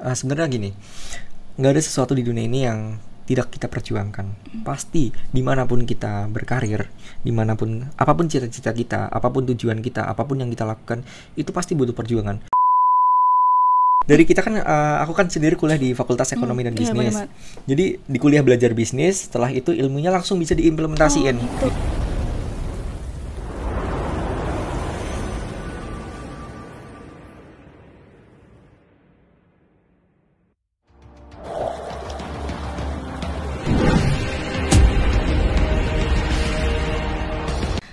Sebenarnya gini, nggak ada sesuatu di dunia ini yang tidak kita perjuangkan. Pasti dimanapun kita berkarir, dimanapun, apapun cita-cita kita, apapun tujuan kita, apapun yang kita lakukan, itu pasti butuh perjuangan. Dari kita kan, aku kan sendiri kuliah di Fakultas Ekonomi dan Iya, Bisnis. benar-benar. Jadi di kuliah belajar bisnis, setelah itu ilmunya langsung bisa diimplementasiin. Gitu.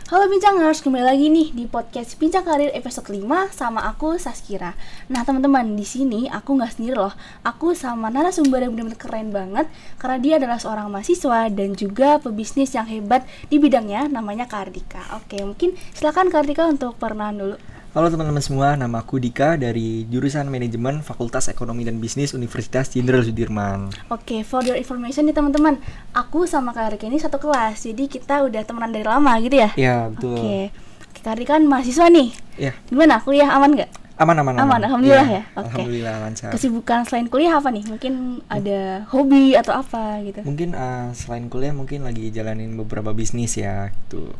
Halo Bincangers, kembali lagi nih di podcast Bincang Karir episode 5 sama aku Saskira. Nah teman-teman, di sini aku nggak sendiri loh. Aku sama narasumber yang benar-benar keren banget karena dia adalah seorang mahasiswa dan juga pebisnis yang hebat di bidangnya, namanya Kartika. Oke, mungkin silakan Kartika untuk perkenalan dulu. Halo teman-teman semua, nama aku Dika dari jurusan Manajemen Fakultas Ekonomi dan Bisnis Universitas Jenderal Sudirman. Oke, for your information nih teman-teman, aku sama Kartika ini satu kelas, jadi kita udah temenan dari lama gitu ya? Iya, betul. Oke, Kartika kan mahasiswa nih. Iya. Gimana, kuliah aman nggak? Aman. Alhamdulillah Iya, ya. Oke. Alhamdulillah lancar. Kesibukan selain kuliah apa nih? Mungkin ada hobi atau apa gitu. Mungkin selain kuliah mungkin lagi jalanin beberapa bisnis ya gitu.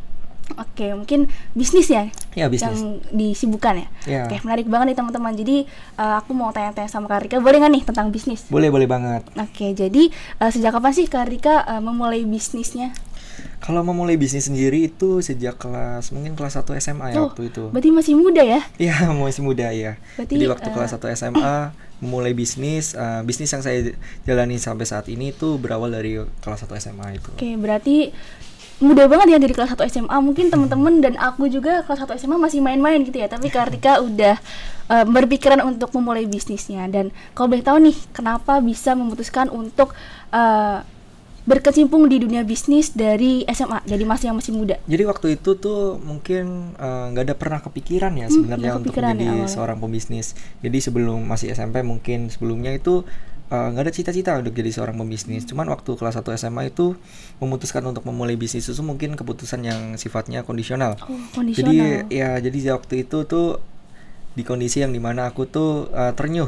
Oke, mungkin bisnis ya Ya, bisnis. yang disibukkan ya. Ya. Oke, menarik banget nih teman-teman. Jadi aku mau tanya-tanya sama Karika, boleh nggak nih tentang bisnis? Boleh banget. Oke, jadi sejak kapan sih Karika memulai bisnisnya? Kalau memulai bisnis sendiri itu sejak mungkin kelas 1 SMA ya Oh, waktu itu. berarti masih muda ya? Iya, masih muda ya. Berarti, Jadi waktu kelas 1 SMA memulai bisnis yang saya jalani sampai saat ini itu berawal dari kelas 1 SMA itu. Oke, berarti mudah banget ya dari kelas 1 SMA. Mungkin teman-teman dan aku juga kelas 1 SMA masih main-main gitu ya. Tapi Kartika udah berpikiran untuk memulai bisnisnya. Dan kalau boleh tahu nih, kenapa bisa memutuskan untuk berkecimpung di dunia bisnis dari SMA, dari masa yang masih muda? Jadi waktu itu tuh mungkin nggak ada pernah kepikiran ya sebenarnya untuk kepikiran ya menjadi awalnya. seorang pembisnis. Jadi sebelum masih SMP mungkin sebelumnya itu nggak ada cita-cita untuk jadi seorang pembisnis. Cuman waktu kelas 1 SMA itu memutuskan untuk memulai bisnis itu mungkin keputusan yang sifatnya kondisional. Oh, kondisional. Jadi waktu itu tuh di kondisi yang dimana aku tuh ternyuh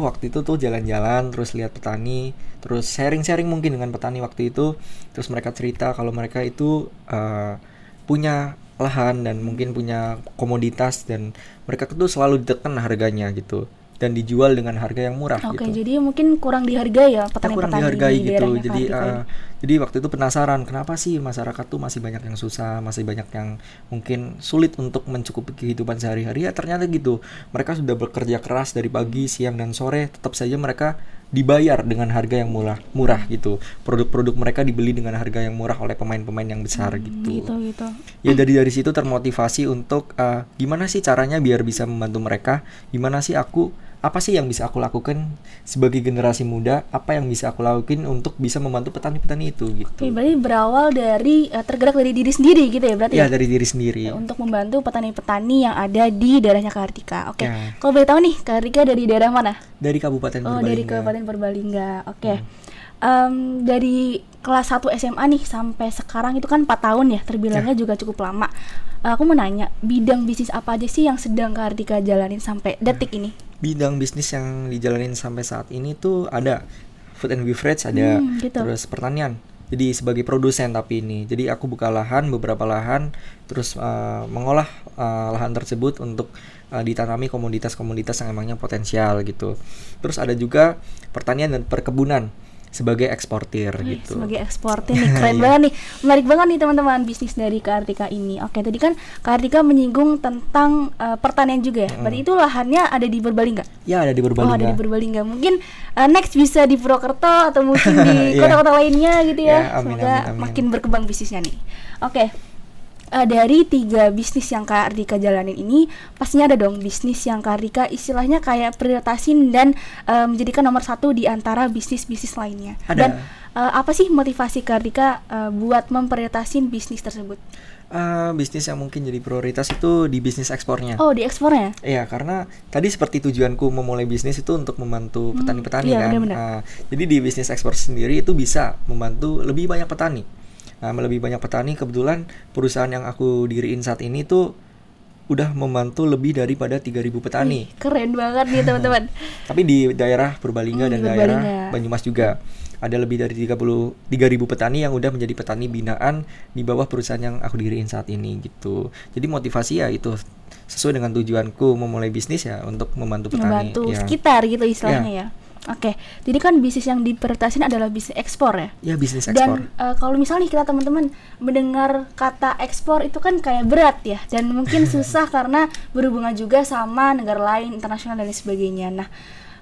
waktu itu tuh jalan-jalan terus lihat petani, terus sharing-sharing mungkin dengan petani waktu itu, terus mereka cerita kalau mereka itu punya lahan dan mungkin punya komoditas dan mereka tuh selalu ditekan harganya gitu dan dijual dengan harga yang murah Oke, gitu. jadi mungkin kurang dihargai ya Kurang petani-petani dihargai di gitu. daerahnya Jadi Kartika ini. jadi waktu itu penasaran kenapa sih masyarakat tuh masih banyak yang susah, masih banyak yang mungkin sulit untuk mencukupi kehidupan sehari-hari. Ya ternyata gitu. Mereka sudah bekerja keras dari pagi, siang dan sore, tetap saja mereka dibayar dengan harga yang murah gitu. Produk-produk mereka dibeli dengan harga yang murah oleh pemain-pemain yang besar gitu. Gitu. Ya dari situ termotivasi untuk gimana sih caranya biar bisa membantu mereka, apa sih yang bisa aku lakukan sebagai generasi muda, apa yang bisa aku lakukan untuk bisa membantu petani-petani itu gitu. Oke, berarti berawal dari tergerak dari diri sendiri gitu ya berarti Ya, ya? dari diri sendiri. Untuk membantu petani-petani yang ada di daerahnya Kartika. Oke, Ya. kalau boleh tahu nih Kartika dari daerah mana? Dari Kabupaten Oh, Purbalingga. dari Kabupaten Purbalingga. Oke. Dari kelas 1 SMA nih sampai sekarang itu kan 4 tahun ya, terbilangnya juga cukup lama. Aku mau nanya, bidang bisnis apa aja sih yang sedang Kartika jalanin sampai detik ini? Bidang bisnis yang dijalanin sampai saat ini tuh ada food and beverage, ada Gitu. terus pertanian. Jadi sebagai produsen tapi ini. Jadi aku buka beberapa lahan, terus mengolah lahan tersebut untuk ditanami komoditas-komoditas yang emangnya potensial gitu. Terus ada juga pertanian dan perkebunan sebagai eksportir gitu. Sebagai eksportir nih, keren banget nih. Menarik banget nih teman-teman bisnis dari Kartika ini. Oke, tadi kan Kartika menyinggung tentang pertanian juga ya. Berarti itu lahannya ada di Purbalingga? Ya, ada di Oh, Purbalingga. ada di Purbalingga. Mungkin next bisa di Purwokerto atau mungkin di Iya. kota-kota lainnya gitu ya. Ya, amin, Semoga amin. makin berkembang bisnisnya nih. Oke. Dari 3 bisnis yang Kartika jalanin ini, pastinya ada dong bisnis yang Kartika istilahnya kayak prioritasin dan menjadikan nomor 1 di antara bisnis-bisnis lainnya. Ada. Dan apa sih motivasi Kartika buat memprioritasin bisnis tersebut? Bisnis yang mungkin jadi prioritas itu di bisnis ekspornya. Oh, di ekspornya? Iya, karena tadi seperti tujuanku memulai bisnis itu untuk membantu petani-petani iya, kan. benar-benar. Jadi di bisnis ekspor sendiri itu bisa membantu lebih banyak petani. Lebih banyak petani, kebetulan perusahaan yang aku diriin saat ini tuh udah membantu lebih daripada 3.000 petani. Keren banget nih teman-teman. Tapi di daerah Purbalingga dan di daerah Purbalingga. Banyumas juga ada lebih dari 3.000 petani yang udah menjadi petani binaan di bawah perusahaan yang aku diriin saat ini gitu. Jadi motivasi ya itu sesuai dengan tujuanku memulai bisnis ya untuk membantu petani. Membantu Ya. sekitar gitu istilahnya ya. Oke, jadi kan bisnis yang diprioritasin adalah bisnis ekspor ya. Ya bisnis ekspor. Dan kalau misalnya kita teman-teman mendengar kata ekspor itu kan kayak berat ya, dan mungkin susah karena berhubungan juga sama negara lain, internasional dan lain sebagainya. Nah,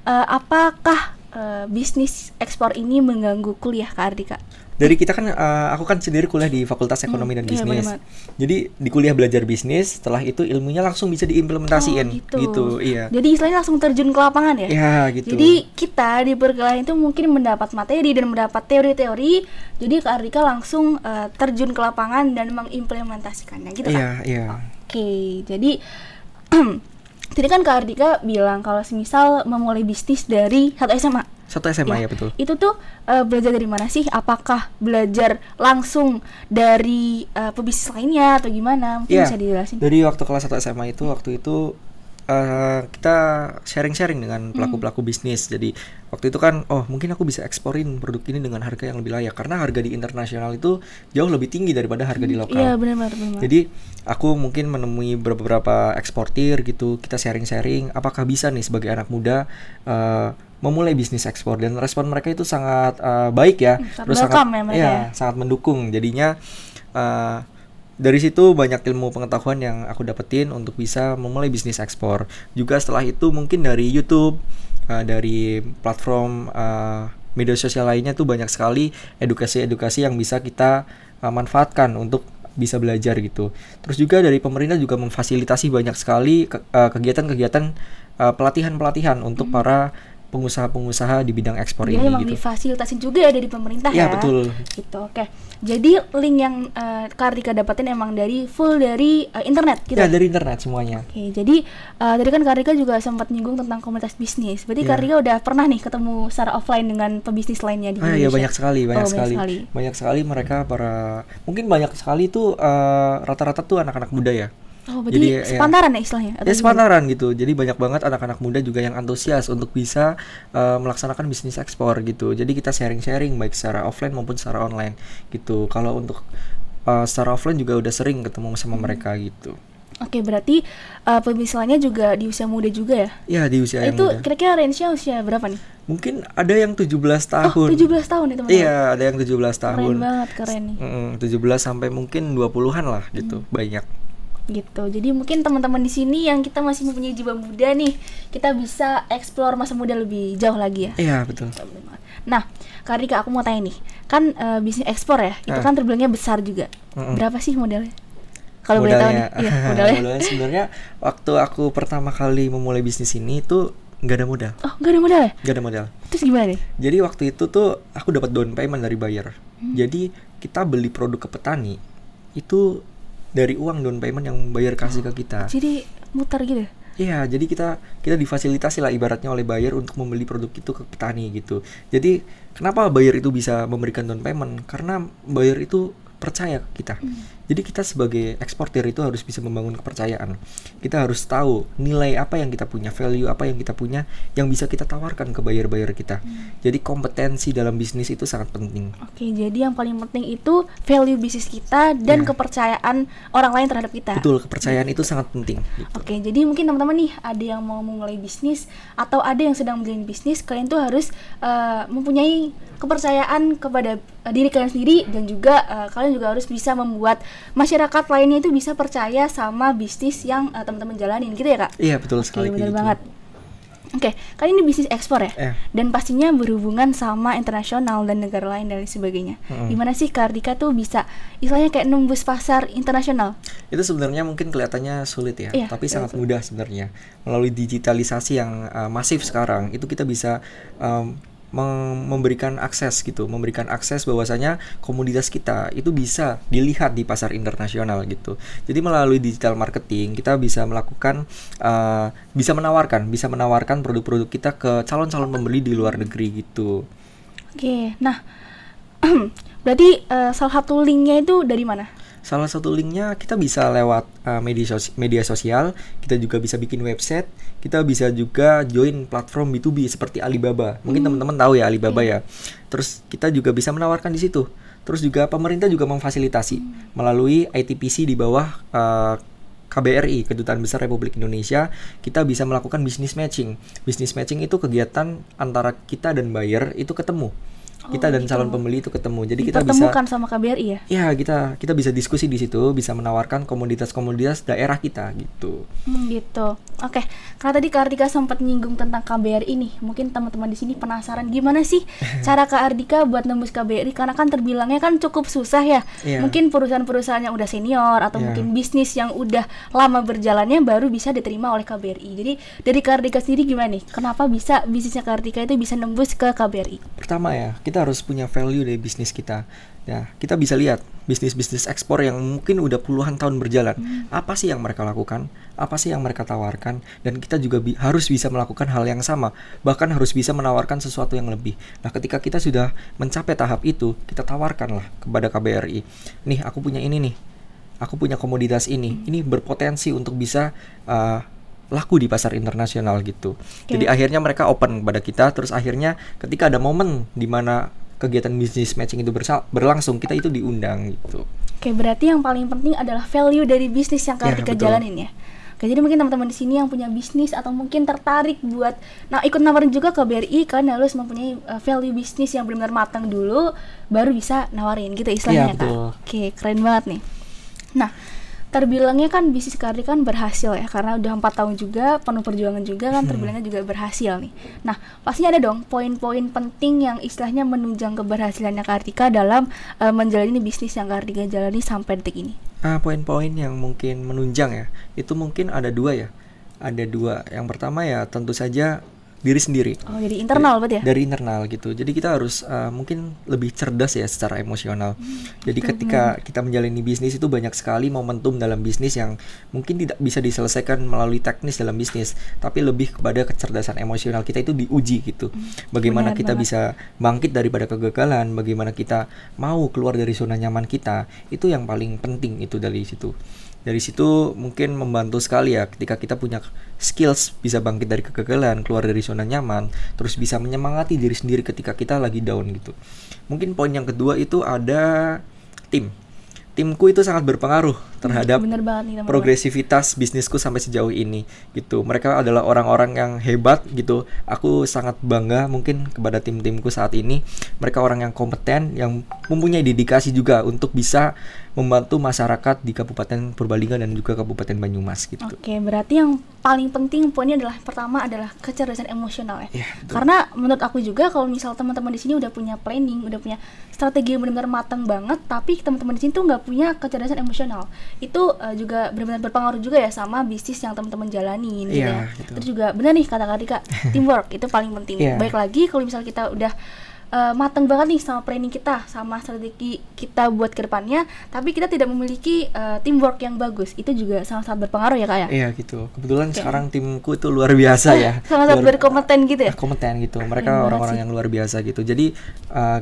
apakah bisnis ekspor ini mengganggu kuliah Kak Ardika? Dari kita kan, aku kan sendiri kuliah di Fakultas Ekonomi dan iya, Bisnis. benar. Jadi di kuliah belajar bisnis, setelah itu ilmunya langsung bisa diimplementasiin, gitu. Iya. Jadi istilahnya langsung terjun ke lapangan ya? Ya, gitu. Jadi kita di perkuliahan itu mungkin mendapat materi dan mendapat teori-teori. Jadi Kak Ardika langsung terjun ke lapangan dan mengimplementasikannya, gitu kan? Iya, iya. Oke, jadi tadi kan Kak Ardika bilang kalau semisal memulai bisnis dari satu SMA. Satu SMA ya, betul. Itu tuh belajar dari mana sih? Apakah belajar langsung dari pebisnis lainnya atau gimana? Mungkin Iya. bisa dijelasin. Dari waktu kelas 1 SMA itu, waktu itu kita sharing-sharing dengan pelaku-pelaku bisnis. Jadi waktu itu kan, oh mungkin aku bisa eksporin produk ini dengan harga yang lebih layak, karena harga di internasional itu jauh lebih tinggi daripada harga di lokal. Iya, benar. Jadi aku mungkin menemui beberapa eksportir gitu, kita sharing-sharing apakah bisa nih sebagai anak muda memulai bisnis ekspor, dan respon mereka itu sangat baik ya. Sangat welcome ya mereka ya. Sangat mendukung. Jadinya dari situ banyak ilmu pengetahuan yang aku dapetin untuk bisa memulai bisnis ekspor. Juga setelah itu mungkin dari YouTube, dari platform media sosial lainnya tuh banyak sekali edukasi-edukasi yang bisa kita manfaatkan untuk bisa belajar gitu. Terus juga dari pemerintah juga memfasilitasi banyak sekali kegiatan-kegiatan pelatihan-pelatihan untuk para pengusaha-pengusaha di bidang ekspor Jadi ini emang gitu. difasilitasin juga ya dari pemerintah ya. Iya, betul. Gitu, oke. Jadi link yang Kak Ardika dapetin emang full dari internet gitu. Ya, dari internet semuanya. Oke, jadi tadi kan Kak Ardika juga sempat nyinggung tentang komunitas bisnis. Berarti Kak Iya. Ardika udah pernah nih ketemu secara offline dengan pebisnis lainnya di Indonesia? Iya, banyak sekali. sekali. Banyak sekali mereka mungkin banyak sekali tuh rata-rata tuh anak-anak muda ya. Oh, berarti Jadi, sepantaran ya istilahnya? Atau Ya gimana? sepantaran gitu. Jadi banyak banget anak-anak muda juga yang antusias untuk bisa melaksanakan bisnis ekspor gitu. Jadi kita sharing-sharing baik secara offline maupun secara online gitu. Kalau untuk secara offline juga udah sering ketemu sama mereka gitu. Oke, berarti pebisnis lainnya juga di usia muda juga ya? Ya, di usia yang Itu muda. kira-kira range-nya usia berapa nih? Mungkin ada yang 17 Oh, tahun. 17 tahun nih teman-teman. Iya, ada yang 17 tahun. Keren banget, keren nih. 17 sampai mungkin 20-an lah gitu. Banyak. Gitu. Jadi mungkin teman-teman di sini yang kita masih mempunyai jiwa muda nih, kita bisa explore masa muda lebih jauh lagi ya. Iya, betul. Nah, Kak Rika, aku mau tanya nih, kan bisnis ekspor ya, itu kan terbilangnya besar juga. Berapa sih modalnya? Kalau boleh tahu nih, iya, modalnya. Modalnya sebenarnya waktu aku pertama kali memulai bisnis ini tuh nggak ada modal. Oh, nggak ada modal ya? Nggak ada modal. Terus gimana nih? Jadi waktu itu tuh aku dapat down payment dari buyer. Jadi kita beli produk ke petani itu dari uang down payment yang buyer kasih ke kita. Jadi muter gitu? Iya, jadi kita difasilitasi lah ibaratnya oleh buyer untuk membeli produk itu ke petani gitu. Jadi kenapa buyer itu bisa memberikan down payment? Karena buyer itu percaya ke kita. Jadi kita sebagai eksportir itu harus bisa membangun kepercayaan. Kita harus tahu nilai apa yang kita punya, value apa yang kita punya yang bisa kita tawarkan ke buyer-buyer kita. Jadi kompetensi dalam bisnis itu sangat penting. Oke, jadi yang paling penting itu value bisnis kita dan kepercayaan orang lain terhadap kita. Betul, kepercayaan itu sangat penting. Gitu. Oke, jadi mungkin teman-teman nih ada yang mau memulai bisnis atau ada yang sedang menjalani bisnis, kalian tuh harus mempunyai kepercayaan kepada diri kalian sendiri, dan juga kalian juga harus bisa membuat masyarakat lainnya itu bisa percaya sama bisnis yang teman-teman jalanin gitu ya Kak? Iya, betul sekali. Oke, benar gitu. banget. Oke, kali ini bisnis ekspor ya, dan pastinya berhubungan sama internasional dan negara lain dan lain sebagainya. Gimana sih Kak Ardika tuh bisa istilahnya kayak nembus pasar internasional? Itu sebenarnya mungkin kelihatannya sulit ya, Iya, tapi sangat mudah sebenarnya. Melalui digitalisasi yang masif sekarang, itu kita bisa memberikan akses gitu, memberikan akses bahwasanya komoditas kita itu bisa dilihat di pasar internasional gitu. Jadi melalui digital marketing kita bisa melakukan, bisa menawarkan produk-produk kita ke calon-calon pembeli di luar negeri gitu. Oke, nah berarti salah satu linknya itu dari mana? Salah satu linknya kita bisa lewat media sosial, kita juga bisa bikin website, kita bisa juga join platform B2B seperti Alibaba. Mungkin teman-teman tahu ya Alibaba ya. Terus kita juga bisa menawarkan di situ. Terus juga pemerintah juga memfasilitasi melalui ITPC di bawah KBRI, Kedutaan Besar Republik Indonesia, kita bisa melakukan business matching. Business matching itu kegiatan antara kita dan buyer itu ketemu. Kita dan calon pembeli itu ketemu. Jadi kita bisa dipertemukan sama KBRI ya? Ya, kita bisa diskusi di situ, bisa menawarkan komoditas-komoditas daerah kita gitu. Gitu. Oke, karena tadi Kak Ardika sempat nyinggung tentang KBRI nih. Mungkin teman-teman di sini penasaran gimana sih cara Kak Ardika buat nembus KBRI, karena kan terbilangnya kan cukup susah ya. Mungkin perusahaan-perusahaan yang udah senior atau mungkin bisnis yang udah lama berjalannya baru bisa diterima oleh KBRI. Jadi dari Kak Ardika sendiri gimana nih? Kenapa bisa bisnisnya Kak Ardika itu bisa nembus ke KBRI? Pertama ya, kita harus punya value dari bisnis kita. Ya, kita bisa lihat bisnis-bisnis ekspor yang mungkin udah puluhan tahun berjalan. Apa sih yang mereka lakukan? Apa sih yang mereka tawarkan? Dan kita juga harus bisa melakukan hal yang sama. Bahkan harus bisa menawarkan sesuatu yang lebih. Nah, ketika kita sudah mencapai tahap itu, kita tawarkanlah kepada KBRI. Nih, aku punya ini nih. Aku punya komoditas ini. Ini berpotensi untuk bisa laku di pasar internasional gitu. Jadi akhirnya mereka open kepada kita. Terus akhirnya ketika ada momen di mana kegiatan business matching itu berlangsung, kita itu diundang gitu. Oke, berarti yang paling penting adalah value dari bisnis yang Kak Ardika jalanin ya. Oke, jadi mungkin teman-teman di sini yang punya bisnis atau mungkin tertarik buat ikut nawarin juga ke BRI, kalian harus mempunyai value bisnis yang benar-benar matang dulu, baru bisa nawarin gitu istilahnya Kak. Oke, keren banget nih. Nah, terbilangnya kan bisnis Kak Ardika kan berhasil ya, karena udah 4 tahun juga, penuh perjuangan juga kan, terbilangnya juga berhasil nih. Nah, pastinya ada dong poin-poin penting yang istilahnya menunjang keberhasilannya Kak Ardika dalam menjalani bisnis yang Kak Ardika jalani sampai detik ini. Poin-poin yang mungkin menunjang ya, itu mungkin ada 2 ya. Ada 2. Yang pertama ya tentu saja diri sendiri. Oh, jadi internal berarti ya? Dari internal gitu. Jadi kita harus mungkin lebih cerdas ya secara emosional. Jadi ketika kita menjalani bisnis itu banyak sekali momentum dalam bisnis yang mungkin tidak bisa diselesaikan melalui teknis dalam bisnis, tapi lebih kepada kecerdasan emosional kita itu diuji gitu. Bagaimana kita bisa bangkit daripada kegagalan, bagaimana kita mau keluar dari zona nyaman kita, itu yang paling penting itu dari situ. Dari situ mungkin membantu sekali ya ketika kita punya skills bisa bangkit dari kegagalan, keluar dari zona nyaman, terus bisa menyemangati diri sendiri ketika kita lagi down gitu. Mungkin poin yang kedua itu ada tim. Timku itu sangat berpengaruh terhadap progresivitas bisnisku sampai sejauh ini gitu. Mereka adalah orang-orang yang hebat gitu. Aku sangat bangga mungkin kepada tim-timku saat ini. Mereka orang yang kompeten, yang mempunyai dedikasi juga untuk bisa membantu masyarakat di Kabupaten Purbalingga dan juga Kabupaten Banyumas gitu. Oke, berarti yang paling penting poinnya adalah pertama adalah kecerdasan emosional ya. Karena menurut aku juga kalau misal teman-teman di sini udah punya planning, udah punya strategi yang benar-benar matang banget, tapi teman-teman di sini tuh nggak punya kecerdasan emosional, itu juga benar-benar berpengaruh juga ya sama bisnis yang teman-teman jalanin gitu ya. Terus juga benar nih kata Kak Ardika, teamwork itu paling penting. Baik lagi kalau misal kita udah matang banget nih sama planning kita, sama strategi kita buat ke depannya, tapi kita tidak memiliki teamwork yang bagus, itu juga sangat-sangat berpengaruh ya Kak ya? Iya gitu, kebetulan sekarang timku itu luar biasa ya. Sangat berkompeten gitu ya? Kompeten gitu, mereka orang-orang yang luar biasa gitu. Jadi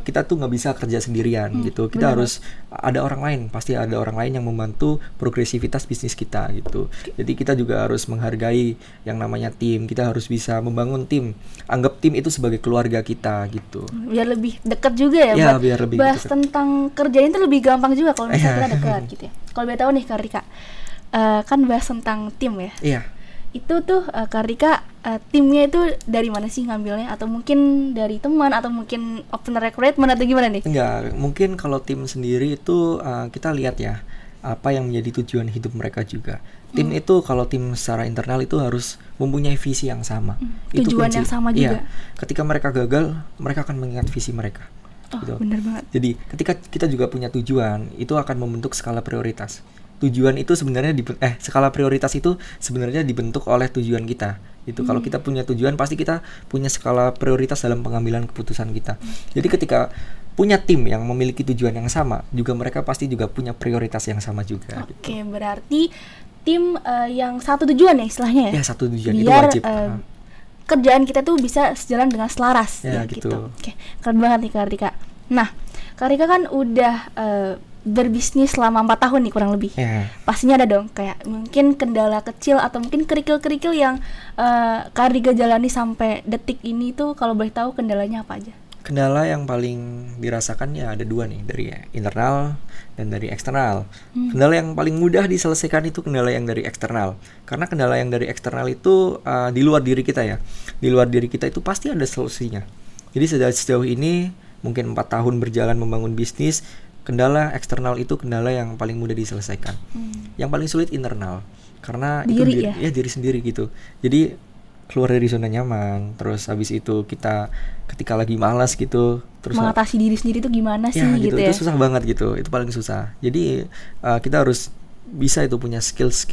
kita tuh nggak bisa kerja sendirian gitu, kita harus ada orang lain, pasti ada orang lain yang membantu progresivitas bisnis kita gitu. Jadi kita juga harus menghargai yang namanya tim, kita harus bisa membangun tim, anggap tim itu sebagai keluarga kita gitu. Biar lebih dekat juga ya, biar lebih bahas deket. Tentang kerjaan itu lebih gampang juga kalau misalnya kita dekat gitu ya. Kalau boleh tahu nih Kak Ardika, kan bahas tentang tim ya. Iya. Itu tuh Kak Ardika timnya itu dari mana sih ngambilnya? Atau mungkin dari teman atau mungkin open recruitment atau gimana nih? Enggak, mungkin kalau tim sendiri itu kita lihat ya apa yang menjadi tujuan hidup mereka juga. Tim itu kalau tim secara internal itu harus mempunyai visi yang sama. Itu tujuan kunci. yang sama juga. Ketika mereka gagal, mereka akan mengingat visi mereka. Gitu. Benar banget. Jadi ketika kita juga punya tujuan, itu akan membentuk skala prioritas. Tujuan itu sebenarnya skala prioritas itu sebenarnya dibentuk oleh tujuan kita. Gitu. Kalau kita punya tujuan, pasti kita punya skala prioritas dalam pengambilan keputusan kita. Jadi ketika punya tim yang memiliki tujuan yang sama, juga mereka pasti juga punya prioritas yang sama juga. Oke, berarti tim yang satu tujuan ya istilahnya ya? Ya, satu tujuan, biar, itu wajib. Kerjaan kita tuh bisa sejalan dengan selaras ya gitu. Oke, keren banget nih Kak Ardika. Nah, Kak Ardika kan udah berbisnis selama 4 tahun nih kurang lebih. Pastinya ada dong kayak mungkin kendala kecil atau mungkin kerikil-kerikil yang Kak Rika jalani sampai detik ini tuh, kalau boleh tahu kendalanya apa aja? Kendala yang paling dirasakan ya ada 2 nih, dari internal dan dari eksternal. Kendala yang paling mudah diselesaikan itu kendala yang dari eksternal. Karena kendala yang dari eksternal itu di luar diri kita ya. Di luar diri kita itu pasti ada solusinya. Jadi sejauh ini mungkin 4 tahun berjalan membangun bisnis, kendala eksternal itu kendala yang paling mudah diselesaikan. Yang paling sulit internal, karena diri itu diri sendiri gitu. Jadi keluar dari zona nyaman, terus habis itu kita ketika lagi malas gitu, terus mengatasi diri sendiri itu gimana sih gitu ya? Itu susah banget gitu, itu paling susah. Jadi kita harus bisa itu punya skills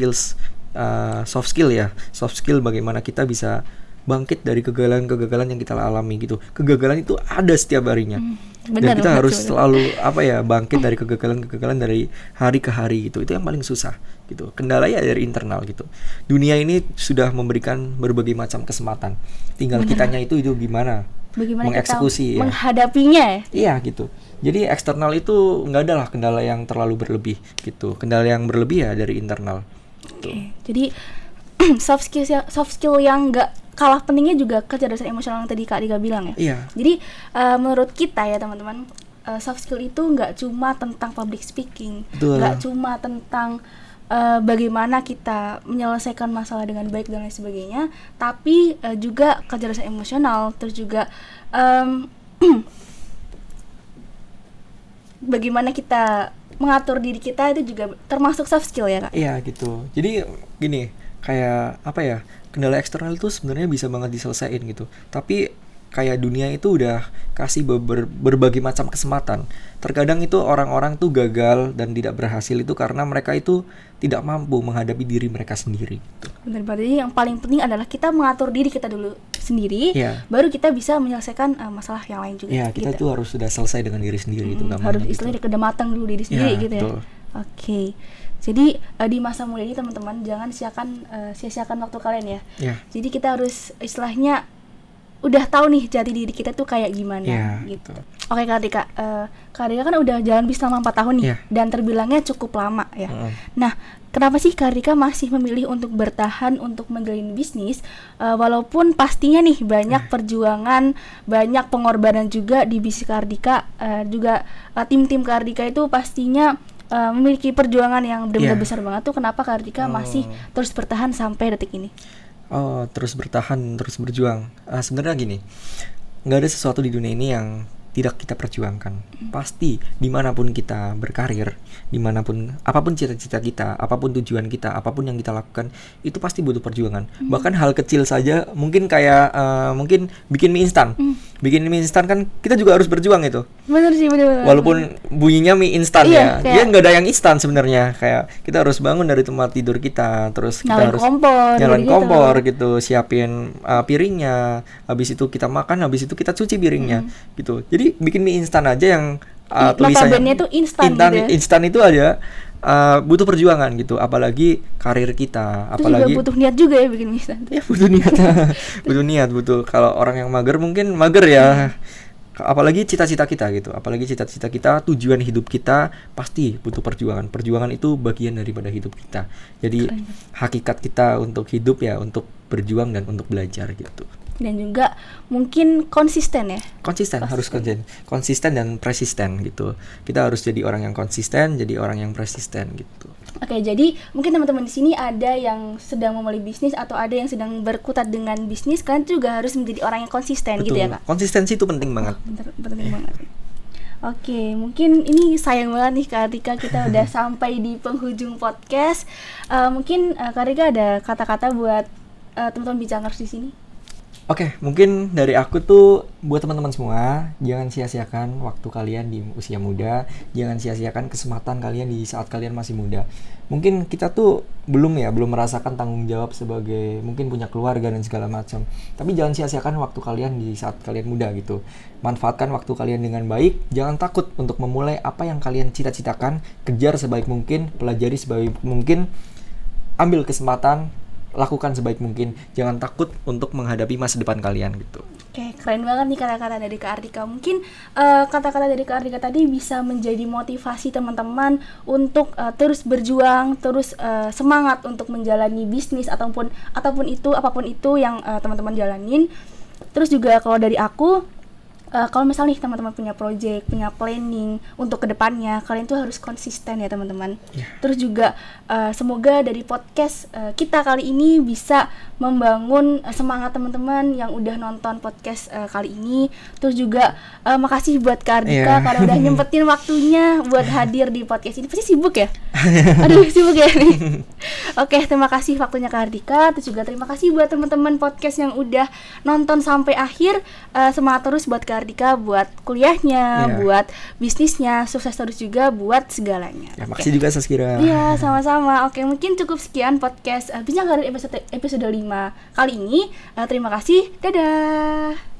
soft skill bagaimana kita bisa bangkit dari kegagalan yang kita alami gitu. Kegagalan itu ada setiap harinya. Dan kita harus selalu bangkit dari kegagalan dari hari ke hari gitu. Itu yang paling susah gitu. Kendala ya dari internal gitu. Dunia ini sudah memberikan berbagai macam kesempatan. Tinggal kitanya itu gimana mengeksekusi kita menghadapinya ya. Iya gitu. Jadi eksternal itu nggak ada lah kendala yang terlalu berlebih gitu. Kendala yang berlebih ya dari internal. Oke. Jadi soft skill yang nggak kalah pentingnya juga kecerdasan emosional yang tadi Kak Rika bilang ya. Iya. Jadi menurut kita ya teman-teman, soft skill itu nggak cuma tentang public speaking, nggak cuma tentang bagaimana kita menyelesaikan masalah dengan baik dan lain sebagainya, tapi juga kecerdasan emosional, terus juga bagaimana kita mengatur diri kita itu juga termasuk soft skill ya Kak? Iya gitu. Jadi gini, kayak kendala eksternal itu sebenarnya bisa banget diselesaikan gitu. Tapi kayak dunia itu udah kasih berbagai macam kesempatan. Terkadang itu orang-orang tuh gagal dan tidak berhasil itu karena mereka itu tidak mampu menghadapi diri mereka sendiri gitu. Benar, berarti yang paling penting adalah kita mengatur diri kita dulu sendiri, baru kita bisa menyelesaikan masalah yang lain juga. Iya, kita tuh harus sudah selesai dengan diri sendiri itu harus istilahnya udah matang dulu diri sendiri gitu ya. Betul. Oke. Jadi di masa muda ini teman-teman jangan sia-siakan waktu kalian ya. Jadi kita harus istilahnya udah tahu nih jati diri kita tuh kayak gimana gitu. Oke Kak Rika, Kak Rika kan udah jalan bisnis selama 4 tahun nih dan terbilangnya cukup lama ya. Nah, kenapa sih Kak Rika masih memilih untuk bertahan untuk menjalin bisnis walaupun pastinya nih banyak perjuangan, banyak pengorbanan juga di bisnis Kak Rika, juga tim-tim Kak Rika itu pastinya memiliki perjuangan yang benar-benar besar banget tuh. Kenapa Kak Rika masih terus bertahan sampai detik ini? Terus bertahan, terus berjuang. Sebenarnya gini, nggak ada sesuatu di dunia ini yang tidak kita perjuangkan. Pasti dimanapun kita berkarir, dimanapun, apapun cita-cita kita, apapun tujuan kita, apapun yang kita lakukan, itu pasti butuh perjuangan. Bahkan hal kecil saja, mungkin kayak mungkin bikin mie instan. Bikin mie instan kan kita juga harus berjuang itu. Bener sih, bener. Walaupun bunyinya mie instan dia nggak ada yang instan sebenarnya. Kayak kita harus bangun dari tempat tidur kita, terus kita harus nyalain kompor gitu, siapin piringnya, habis itu kita makan, habis itu kita cuci piringnya gitu. Jadi bikin mie instan aja yang tulisannya itu instan itu aja butuh perjuangan gitu, apalagi karir kita, apalagi butuh niat juga ya bikin mie instan. Ya butuh niat, butuh kalau orang yang mager mungkin mager ya. Apalagi cita-cita kita gitu, tujuan hidup kita pasti butuh perjuangan. Perjuangan itu bagian daripada hidup kita. Jadi hakikat kita untuk hidup ya untuk berjuang dan untuk belajar gitu. Dan juga mungkin konsisten ya. Harus konsisten dan persisten gitu. Kita harus jadi orang yang konsisten, jadi orang yang persisten gitu. Oke, jadi mungkin teman-teman di sini ada yang sedang memulai bisnis atau ada yang sedang berkutat dengan bisnis, kalian juga harus menjadi orang yang konsisten. Betul. Gitu ya Kak. Konsistensi itu penting banget. Penting banget. Oke, mungkin ini sayang banget nih Kak Rika, kita udah sampai di penghujung podcast. Mungkin Kak Rika ada kata-kata buat teman-teman Bijangers di sini? Oke, mungkin dari aku tuh buat teman-teman semua, jangan sia-siakan waktu kalian di usia muda, jangan sia-siakan kesempatan kalian di saat kalian masih muda. Mungkin kita tuh belum merasakan tanggung jawab sebagai mungkin punya keluarga dan segala macam. Tapi jangan sia-siakan waktu kalian di saat kalian muda gitu. Manfaatkan waktu kalian dengan baik, jangan takut untuk memulai apa yang kalian cita-citakan, kejar sebaik mungkin, pelajari sebaik mungkin, ambil kesempatan lakukan sebaik mungkin. Jangan takut untuk menghadapi masa depan kalian gitu. Oke, keren banget nih kata-kata dari Kak Ardika. Mungkin kata-kata dari Kak Ardika tadi bisa menjadi motivasi teman-teman untuk terus berjuang, terus semangat untuk menjalani bisnis apapun itu yang teman-teman jalanin. Terus juga kalau dari aku, kalau misalnya nih teman-teman punya project, punya planning untuk kedepannya, kalian tuh harus konsisten ya teman-teman. Terus juga semoga dari podcast kita kali ini bisa membangun semangat teman-teman yang udah nonton podcast kali ini. Terus juga makasih buat Kak Ardika karena udah nyempetin waktunya buat hadir di podcast ini. Pasti sibuk ya? Aduh, sibuk ya nih. Oke, terima kasih waktunya Kak Ardika. Terus juga terima kasih buat teman-teman podcast yang udah nonton sampai akhir. Semangat terus buat Kak Ardika, buat kuliahnya, buat bisnisnya, sukses terus juga buat segalanya. Ya, makasih juga Saskira. Iya, sama-sama. Oke, mungkin cukup sekian podcast Bincang Karir episode 5 kali ini. Terima kasih. Dadah.